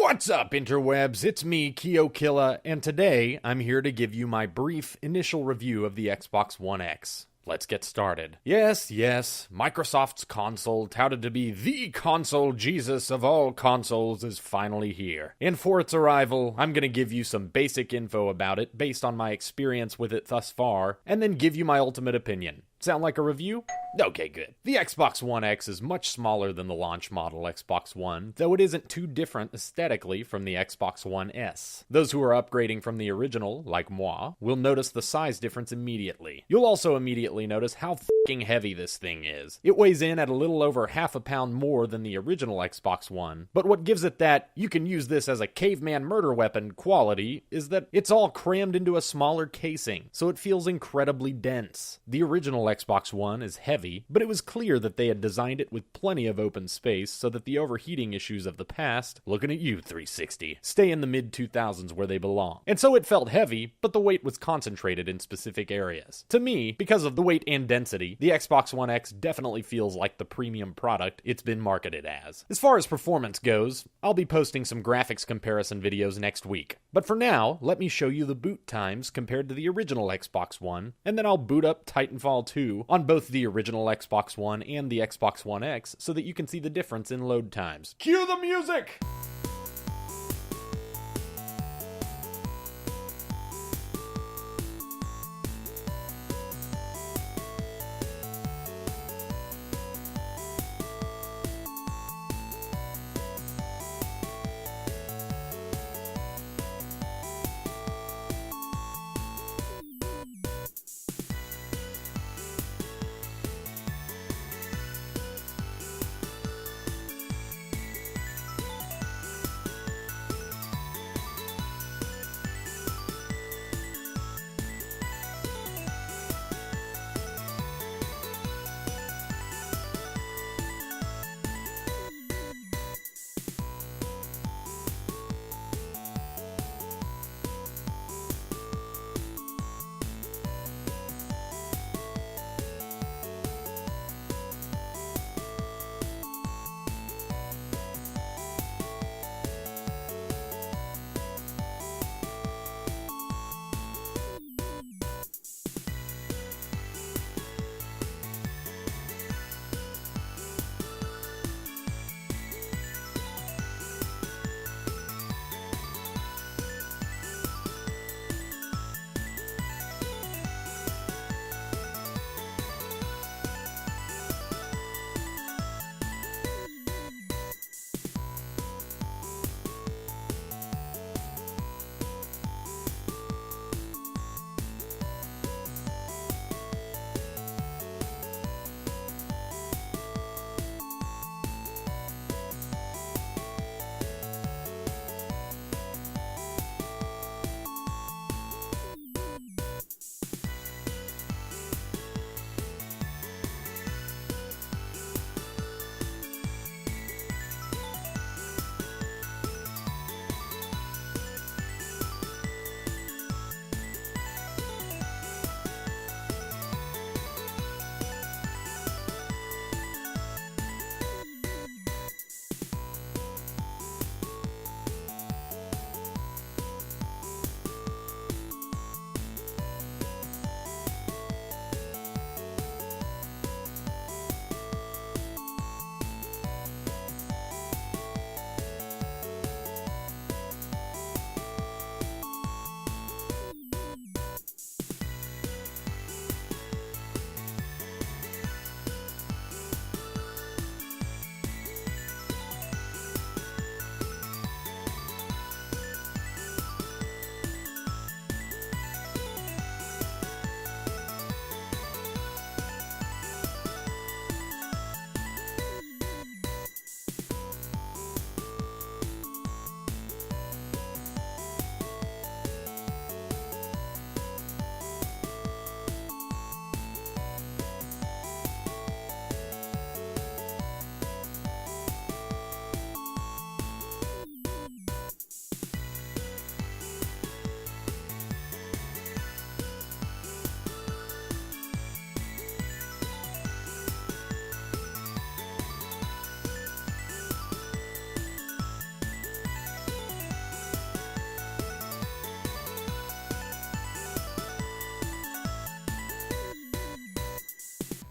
What's up, interwebs? It's me, XoXo, and today I'm here to give you my brief initial review of the Xbox One X. Let's get started. Yes, Microsoft's console, touted to be the console Jesus of all consoles, is finally here. And for its arrival, I'm gonna give you some basic info about it based on my experience with it thus far, and then give you my ultimate opinion. Sound like a review? Okay, good. The Xbox One X is much smaller than the launch model Xbox One, though it isn't too different aesthetically from the Xbox One S. Those who are upgrading from the original, like moi, will notice the size difference immediately. You'll also immediately notice how f***ing heavy this thing is. It weighs in at a little over half a pound more than the original Xbox One, but what gives it that you can use this as a caveman murder weapon quality is that it's all crammed into a smaller casing, so it feels incredibly dense. The original Xbox One is heavy, but it was clear that they had designed it with plenty of open space so that the overheating issues of the past, looking at you 360, stay in the mid-2000s where they belong. And so it felt heavy, but the weight was concentrated in specific areas. To me, because of the weight and density, the Xbox One X definitely feels like the premium product it's been marketed as. As far as performance goes, I'll be posting some graphics comparison videos next week. But for now, let me show you the boot times compared to the original Xbox One, and then I'll boot up Titanfall 2 on both the original Xbox One and the Xbox One X so that you can see the difference in load times. Cue the music!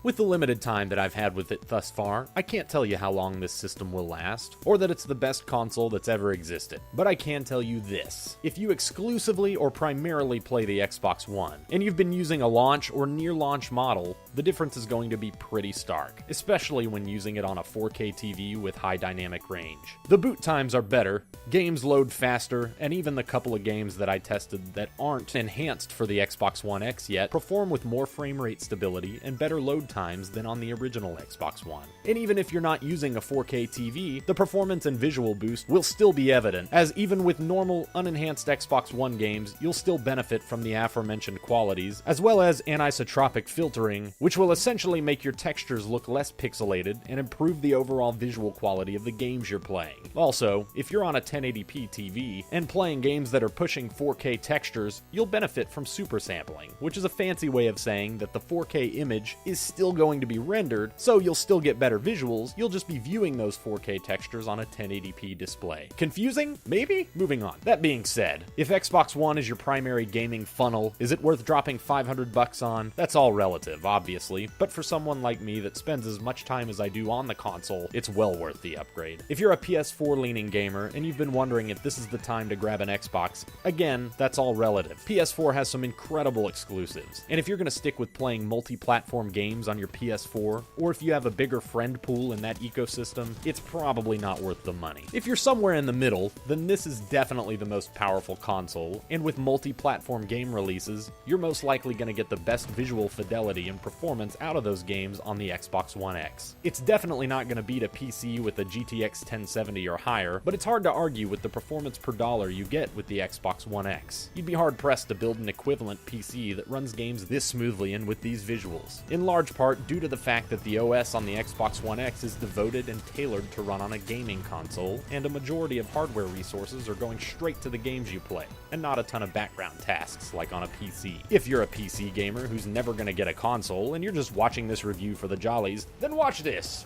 With the limited time that I've had with it thus far, I can't tell you how long this system will last, or that it's the best console that's ever existed. But I can tell you this. If you exclusively or primarily play the Xbox One, and you've been using a launch or near-launch model, the difference is going to be pretty stark, especially when using it on a 4K TV with high dynamic range. The boot times are better, games load faster, and even the couple of games that I tested that aren't enhanced for the Xbox One X yet perform with more frame rate stability and better load times than on the original Xbox One. And even if you're not using a 4K TV, the performance and visual boost will still be evident, as even with normal, unenhanced Xbox One games, you'll still benefit from the aforementioned qualities, as well as anisotropic filtering, which will essentially make your textures look less pixelated and improve the overall visual quality of the games you're playing. Also, if you're on a 1080p TV and playing games that are pushing 4K textures, you'll benefit from super sampling, which is a fancy way of saying that the 4K image is still going to be rendered, so you'll still get better visuals, you'll just be viewing those 4K textures on a 1080p display. Confusing? Maybe? Moving on. That being said, if Xbox One is your primary gaming funnel, is it worth dropping $500 on? That's all relative, obviously, but for someone like me that spends as much time as I do on the console, it's well worth the upgrade. If you're a PS4-leaning gamer and you've been wondering if this is the time to grab an Xbox, again, that's all relative. PS4 has some incredible exclusives, and if you're going to stick with playing multi-platform games on your PS4, or if you have a bigger friend pool in that ecosystem, it's probably not worth the money. If you're somewhere in the middle, then this is definitely the most powerful console, and with multi-platform game releases, you're most likely going to get the best visual fidelity and performance out of those games on the Xbox One X. It's definitely not going to beat a PC with a GTX 1070 or higher, but it's hard to argue with the performance per dollar you get with the Xbox One X. You'd be hard-pressed to build an equivalent PC that runs games this smoothly and with these visuals, in large part due to the fact that the OS on the Xbox One X is devoted and tailored to run on a gaming console, and a majority of hardware resources are going straight to the games you play, and not a ton of background tasks like on a PC. If you're a PC gamer who's never going to get a console and you're just watching this review for the jollies, then watch this.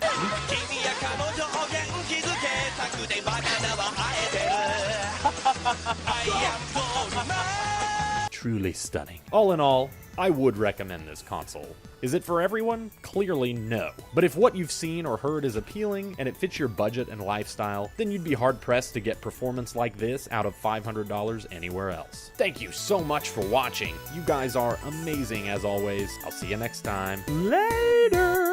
Truly stunning. All in all, I would recommend this console. Is it for everyone? Clearly no. But if what you've seen or heard is appealing and it fits your budget and lifestyle, then you'd be hard-pressed to get performance like this out of $500 anywhere else. Thank you so much for watching. You guys are amazing as always. I'll see you next time. Later!